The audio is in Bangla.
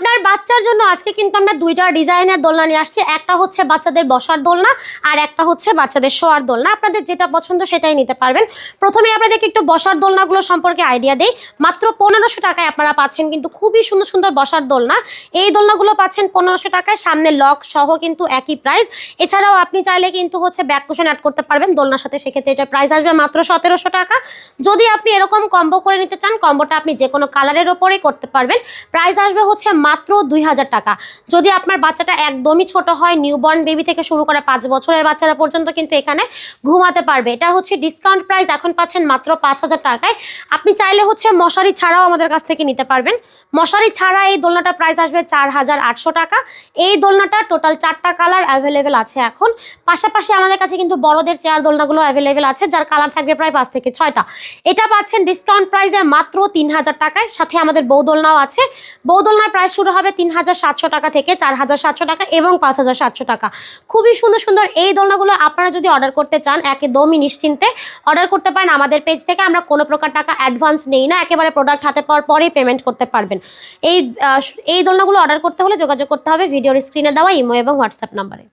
আপনার বাচ্চার জন্য আজকে কিন্তু আমরা দুইটা ডিজাইনের দোলনা নিয়ে আসছি। একটা হচ্ছে বাচ্চাদের বসার দোলনা আর একটা হচ্ছে বাচ্চাদের শোয়ার দোলনা। আপনাদের যেটা পছন্দ সেটাই নিতে পারবেন। প্রথমে আপনাদেরকে একটু বসার দোলনাগুলো সম্পর্কে আইডিয়া দেই। মাত্র 1500 টাকায় আপনারা পাচ্ছেন কিন্তু খুবই সুন্দর সুন্দর বসার দোলনা। এই দোলনাগুলো পাচ্ছেন 1500 টাকায়, সামনে লক সহ কিন্তু একই প্রাইস। এছাড়াও আপনি চাইলে কিন্তু হচ্ছে ব্যাক কুশন অ্যাড করতে পারবেন দোলনার সাথে, সেক্ষেত্রে এটা প্রাইস আসবে মাত্র 1700 টাকা। যদি আপনি এরকম কম্বো করে নিতে চান, কম্বোটা আপনি যে কোনো কালারের ওপরেই করতে পারবেন, প্রাইস আসবে হচ্ছে মাত্র 2000 টাকা। যদি আপনার বাচ্চাটা একদমই ছোট হয়, নিউবর্ন বেবি থেকে শুরু করে 5 বছরের বাচ্চারা পর্যন্ত কিন্তু এখানে ঘুমাতে পারবে। এটা হচ্ছে ডিসকাউন্ট প্রাইস, এখন পাচ্ছেন মাত্র 5000 টাকায়। আপনি চাইলে হচ্ছে মশারি ছাড়াও আমাদের কাছ থেকে নিতে পারবেন। মশারি ছাড়া এই দোলনাটার প্রাইস আসবে 4800 টাকা। এই দোলনাটা টোটাল 4টা কালার অ্যাভেলেবেল আছে এখন। পাশাপাশি আমাদের কাছে কিন্তু বড়দের চেয়ার দোলনাগুলো অ্যাভেলেবেল আছে, যার কালার থাকবে প্রায় 5 থেকে 6টা। এটা পাচ্ছেন ডিসকাউন্ট প্রাইসে মাত্র 3000 টাকায়। সাথে আমাদের বউ দোলনাও আছে। বউ দোলনার প্রাইস শুরু হবে 3700 টাকা থেকে 4700 টাকা এবং 5700 টাকা। খুবই সুন্দর সুন্দর এই দোলনাগুলো আপনারা যদি অর্ডার করতে চান, একদমই নিশ্চিন্তে অর্ডার করতে পারেন আমাদের পেজ থেকে। আমরা কোনো প্রকার টাকা অ্যাডভান্স নেই না, একেবারে প্রোডাক্ট হাতে পাওয়ার পরেই পেমেন্ট করতে পারবেন। এই দোলনাগুলো অর্ডার করতে হলে যোগাযোগ করতে হবে ভিডিওর স্ক্রিনে দেওয়া ইমো এবং হোয়াটসঅ্যাপ নাম্বারে।